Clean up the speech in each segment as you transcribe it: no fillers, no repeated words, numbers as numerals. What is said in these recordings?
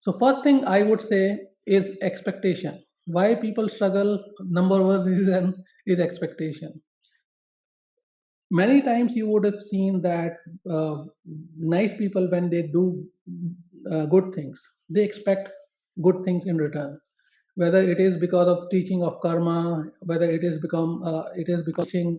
So first thing I would say is expectation. Why people struggle, number one reason is expectation. Many times you would have seen that nice people, when they do good things, they expect good things in return, whether it is because of teaching of karma, whether it is because teaching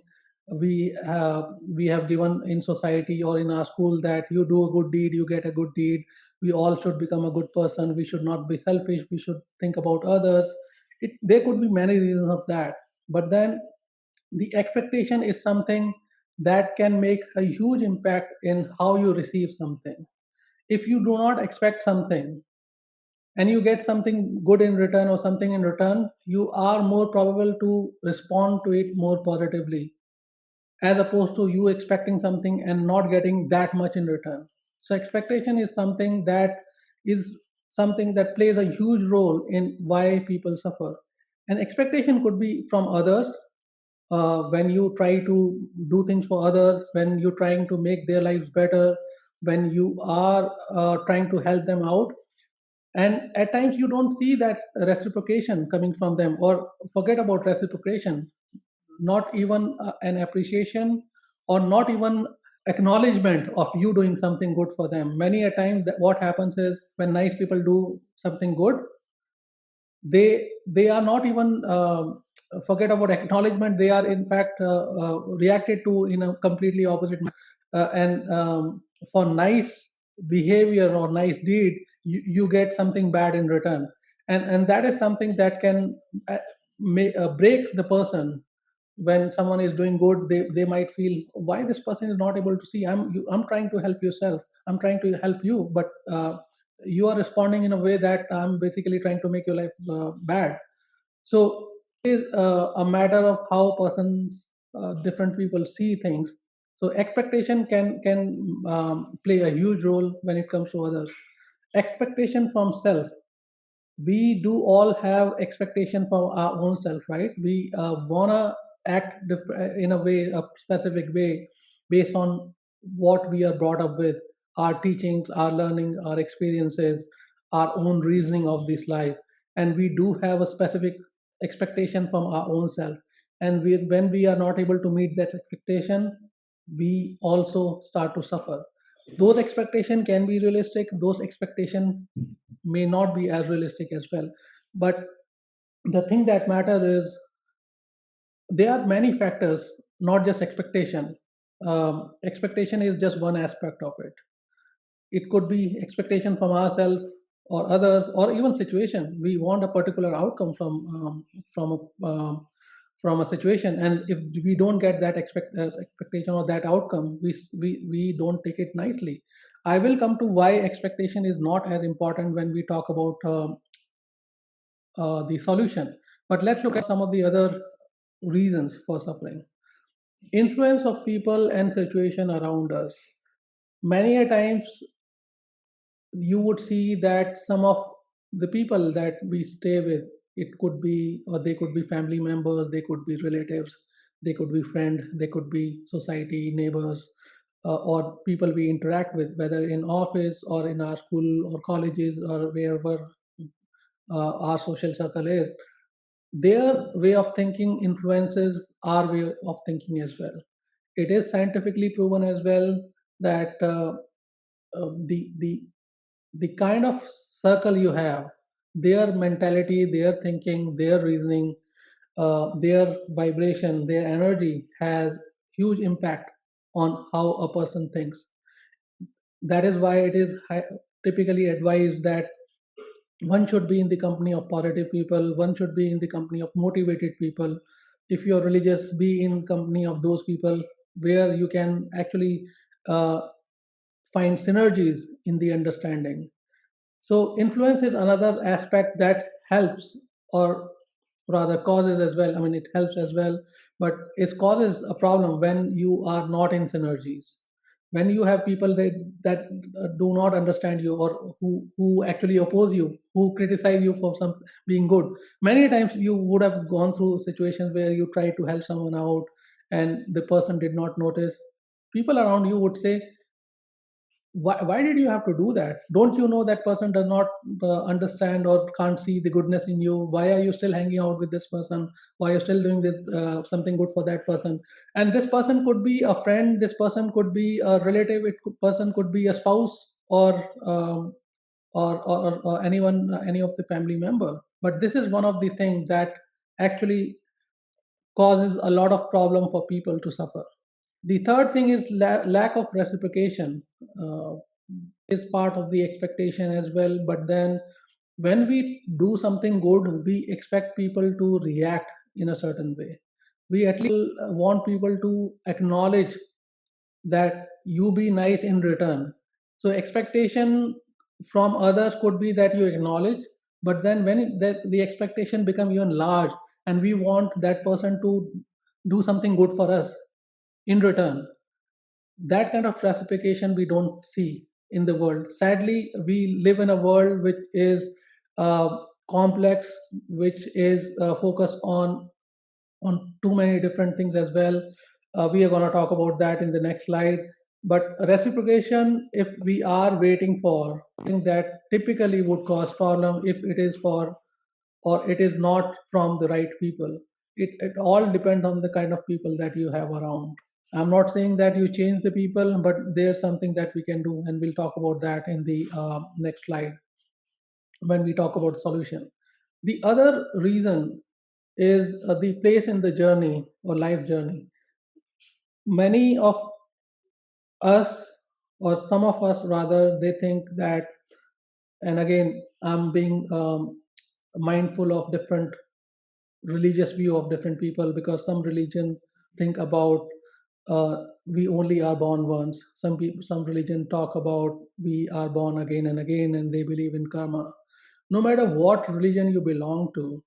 we have given in society or in our school, that you do a good deed, you get a good deed. We all should become a good person. We should not be selfish. We should think about others. There could be many reasons of that, but then the expectation is something that can make a huge impact in how you receive something. If you do not expect something and you get something good in return or something in return, you are more probable to respond to it more positively, as opposed to you expecting something and not getting that much in return. So expectation is something that plays a huge role in why people suffer. And expectation could be from others. When you try to do things for others, when you're trying to make their lives better, when you are trying to help them out, and at times you don't see that reciprocation coming from them, or forget about reciprocation, not even an appreciation, or not even acknowledgement of you doing something good for them. Many a time that what happens is, when nice people do something good, they are not even forget about acknowledgement, they are in fact reacted to in a completely opposite manner. And For nice behavior or nice deed, you get something bad in return. And that is something that can break the person. When someone is doing good, they might feel, why this person is not able to see, I'm trying to help yourself, I'm trying to help you, but you are responding in a way that I'm basically trying to make your life bad. So it is a matter of how persons, different people see things. So expectation can play a huge role when it comes to others. Expectation from self, we do all have expectation from our own self, right? We wanna act in a way, a specific way, based on what we are brought up with, our teachings, our learning, our experiences, our own reasoning of this life. And we do have a specific expectation from our own self. And when we are not able to meet that expectation, we also start to suffer. Those expectation can be realistic, those expectation may not be as realistic as well. But the thing that matters is, there are many factors, not just expectation. Expectation is just one aspect of it. It could be expectation from ourselves or others, or even situation. We want a particular outcome from from a situation, and if we don't get that expectation or that outcome, we don't take it nicely. I will come to why expectation is not as important when we talk about the solution. But let's look at some of the other reasons for suffering. Influence of people and situation around us. Many a times you would see that some of the people that we stay with, it could be, or they could be family members, they could be relatives, they could be friends, they could be society neighbors, or people we interact with, whether in office or in our school or colleges or wherever our social circle is. Their way of thinking influences our way of thinking as well. It is scientifically proven as well that the kind of circle you have, their mentality, their thinking, their reasoning, their vibration, their energy has huge impact on how a person thinks. That is why it is typically advised that one should be in the company of positive people, one should be in the company of motivated people. If you're religious, be in company of those people where you can actually uh, find synergies in the understanding. So influence is another aspect that helps, or rather causes as well. I mean, it helps as well, but it causes a problem when you are not in synergies. When you have people that do not understand you, or who actually oppose you, who criticize you for some being good. Many times you would have gone through situations where you try to help someone out and the person did not notice. People around you would say, why did you have to do that? Don't you know that person does not understand or can't see the goodness in you? Why are you still hanging out with this person? Why are you still doing this, something good for that person? And this person could be a friend, this person could be a relative, person could be a spouse, or anyone, any of the family member. But this is one of the things that actually causes a lot of problem for people to suffer. The third thing is lack of reciprocation. Is part of the expectation as well. But then, when we do something good, we expect people to react in a certain way. We at least want people to acknowledge that you be nice in return. So expectation from others could be that you acknowledge, but then when that the expectation become even large, and we want that person to do something good for us in return, that kind of reciprocation we don't see in the world. Sadly, we live in a world which is complex, which is focused on too many different things as well. We are going to talk about that in the next slide. But reciprocation, if we are waiting for, I think that typically would cause problem if it is for, or it is not from the right people. It all depends on the kind of people that you have around. I'm not saying that you change the people, but there's something that we can do, and we'll talk about that in the next slide when we talk about solution. The other reason is the place in the journey or life journey. Many of us, or some of us rather, they think that, and again, I'm being mindful of different religious view of different people, because some religion think about we only are born once. Some people, some religion talk about we are born again and again, and they believe in karma. No matter what religion you belong to,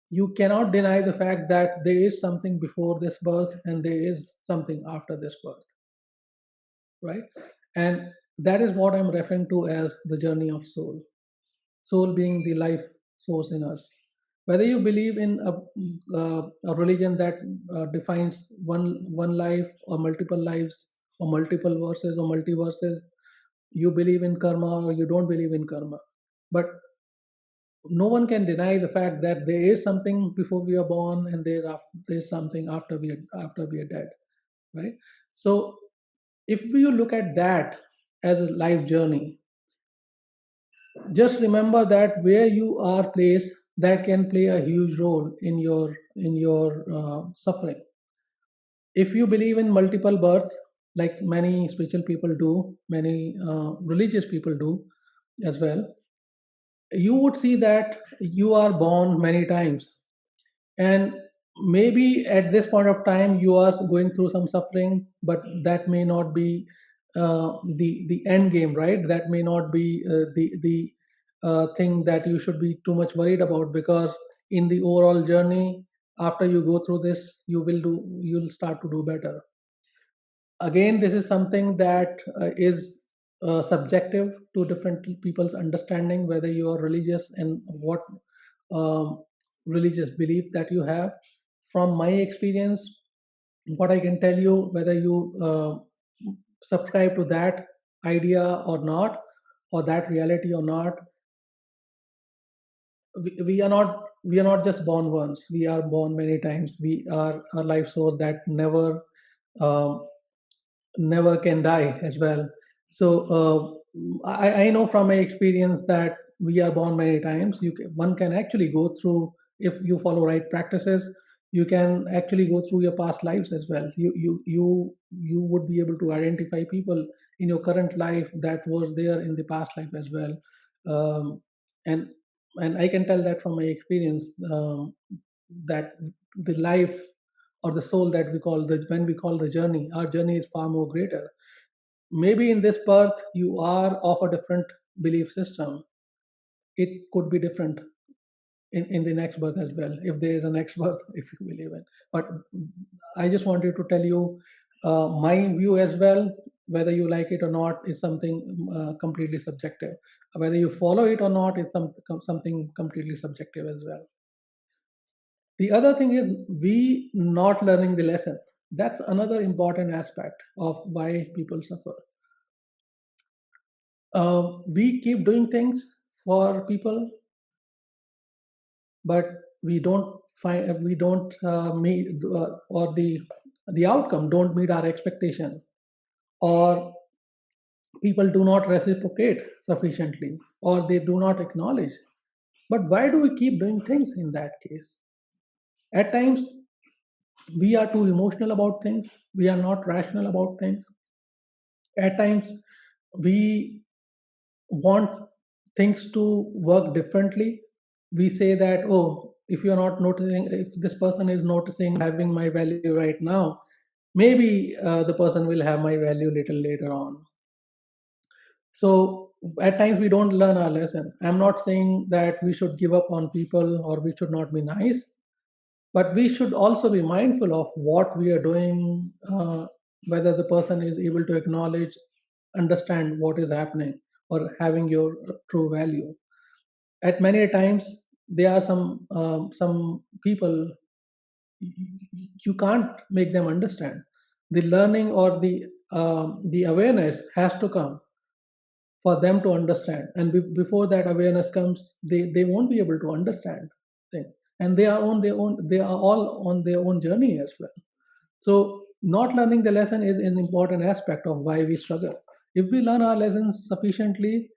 you cannot deny the fact that there is something before this birth and there is something after this birth, right? And that is what I'm referring to as the journey of soul. Soul being the life source in us. Whether you believe in a religion that defines one life or multiple lives or multiple verses or multiverses, you believe in karma or you don't believe in karma. But no one can deny the fact that there is something before we are born and there's something after we are dead, right? So if you look at that as a life journey, just remember that where you are placed, that can play a huge role in your suffering. If you believe in multiple births, like many spiritual people do, many religious people do as well, you would see that you are born many times, and maybe at this point of time you are going through some suffering, but that may not be the end game, right? That may not be the thing that you should be too much worried about, because in the overall journey, after you go through this, you'll start to do better. Again, this is something that is subjective to different people's understanding, whether you are religious and what um, religious belief that you have. From my experience, what I can tell you, whether you subscribe to that idea or not, or that reality or not, we are not just born once. We are born many times. We are a life source that um, never can die as well. So I know from my experience that we are born many times. One can actually go through, if you follow right practices, you can actually go through your past lives as well. You would be able to identify people in your current life that was there in the past life as well. um, and and I can tell that from my experience, that the life or the soul that we call the when we call the journey, our journey is far more greater. Maybe in this birth you are of a different belief system. It could be different in the next birth as well, if there is a next birth, if you believe in. But I just wanted to tell you my view as well. Whether you like it or not is something completely subjective. Whether you follow it or not is something completely subjective as well. The other thing is we not learning the lesson. That's another important aspect of why people suffer. We keep doing things for people, but we don't meet, or the outcome don't meet our expectation, or people do not reciprocate sufficiently, or they do not acknowledge. But why do we keep doing things in that case? At times, we are too emotional about things, we are not rational about things. At times, we want things to work differently. We say that, oh, if you're not noticing, if this person is noticing having my value right now, maybe the person will have my value little later on. So at times we don't learn our lesson. I'm not saying that we should give up on people or we should not be nice, but we should also be mindful of what we are doing, whether the person is able to acknowledge, understand what is happening, or having your true value. At many times, there are some people you can't make them understand. The learning or the awareness has to come for them to understand, and before that awareness comes, they won't be able to understand things, and they are all on their own journey as well. So not learning the lesson is an important aspect of why we struggle. If we learn our lessons sufficiently,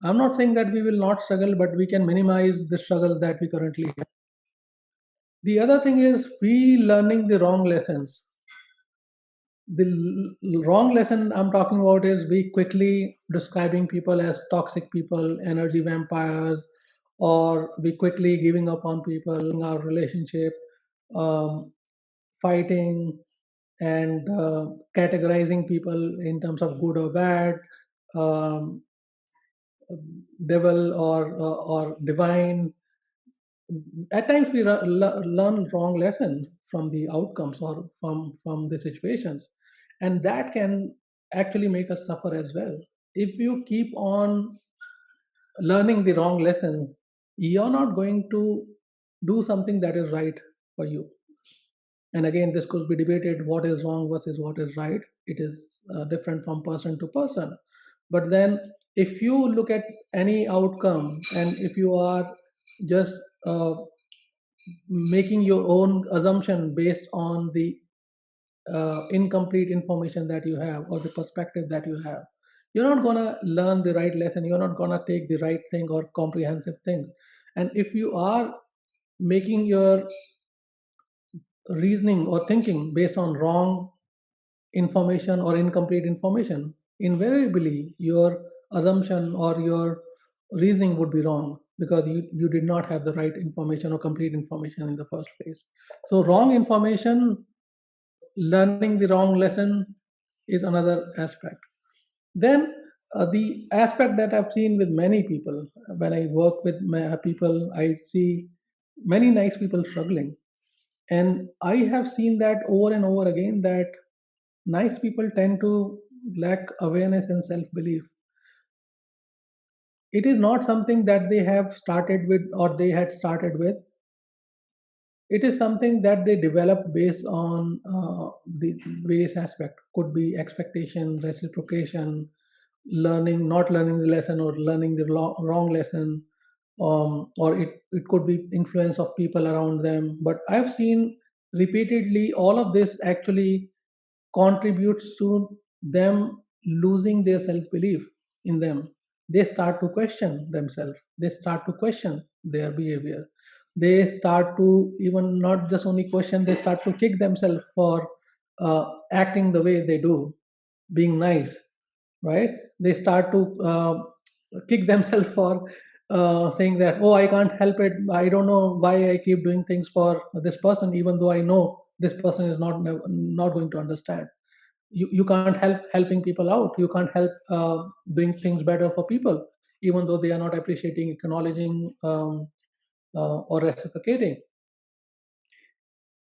I'm not saying that we will not struggle, but we can minimize the struggle that we currently have. The other thing is we learning the wrong lessons. The wrong lesson I'm talking about is we quickly describing people as toxic people, energy vampires, or we quickly giving up on people in our relationship, um, fighting, and categorizing people in terms of good or bad, um, devil or divine. At times we learn wrong lesson from the outcomes or from the situations, and that can actually make us suffer as well. If you keep on learning the wrong lesson, you're not going to do something that is right for you. And again, this could be debated, what is wrong versus what is right. It is different from person to person. But then if you look at any outcome, and if you are just making your own assumption based on the incomplete information that you have or the perspective that you have, you're not going to learn the right lesson, you're not going to take the right thing or comprehensive thing. And if you are making your reasoning or thinking based on wrong information or incomplete information, invariably your assumption or your reasoning would be wrong, because you did not have the right information or complete information in the first place. So wrong information, learning the wrong lesson, is another aspect. Then the aspect that I've seen with many people, when I work with people, I see many nice people struggling. And I have seen that over and over again, that nice people tend to lack awareness and self belief. It is not something that they have started with or they had started with. It is something that they develop based on the various aspects. Could be expectation, reciprocation, learning, not learning the lesson, or learning the wrong lesson, or it could be influence of people around them. But I've seen repeatedly all of this actually contributes to them losing their self belief in them. They start to question themselves, they start to question their behavior, they start to even not just only question, they start to kick themselves for acting the way they do, being nice, right? They start to kick themselves for saying that, oh, I can't help it, I don't know why I keep doing things for this person, even though I know this person is not going to understand. You can't help helping people out, you can't help doing things better for people, even though they are not appreciating, acknowledging, or reciprocating.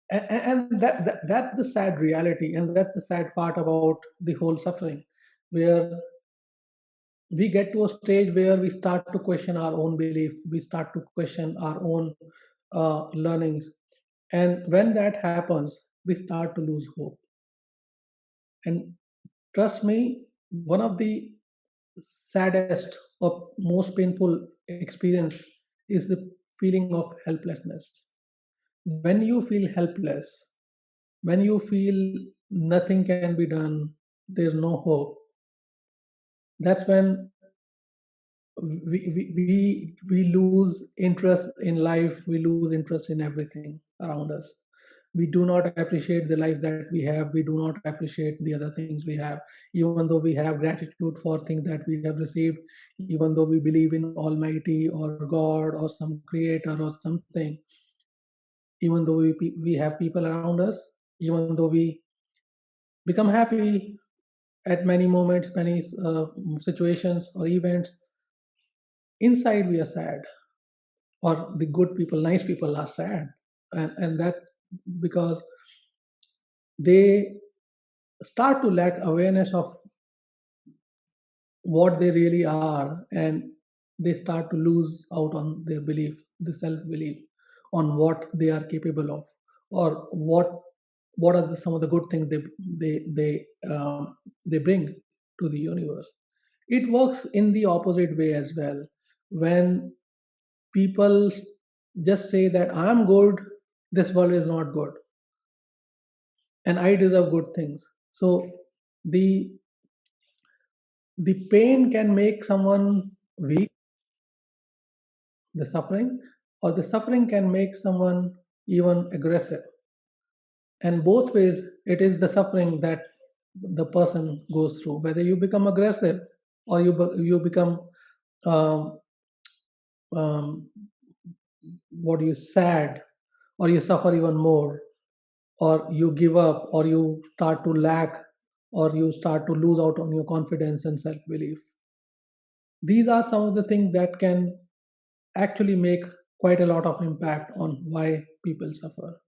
And that's the sad reality, and that's the sad part about the whole suffering, where we get to a stage where we start to question our own belief, we start to question our own learnings, and when that happens, we start to lose hope. And trust me, one of the saddest or most painful experience is the feeling of helplessness. When you feel helpless, when you feel nothing can be done, there's no hope, that's when we lose interest in life, we lose interest in everything around us. We do not appreciate the life that we have, we do not appreciate the other things we have, even though we have gratitude for things that we have received, even though we believe in almighty or god or some creator or something, even though we have people around us, even though we become happy at many moments, many situations or events, inside we are sad, or the good people, nice people are sad. And that's because they start to lack awareness of what they really are, and they start to lose out on their belief, the self belief, on what they are capable of, or what are some of the good things they bring to the universe. It works in the opposite way as well. When people just say that I'm good, this world is not good, and I deserve good things. So the the pain can make someone weak, the suffering, or the suffering can make someone even aggressive. And both ways, it is the suffering that the person goes through. Whether you become aggressive or you become um, um, what you sad, or you suffer even more, or you give up, or you start to lack, or you start to lose out on your confidence and self belief. These are some of the things that can actually make quite a lot of impact on why people suffer.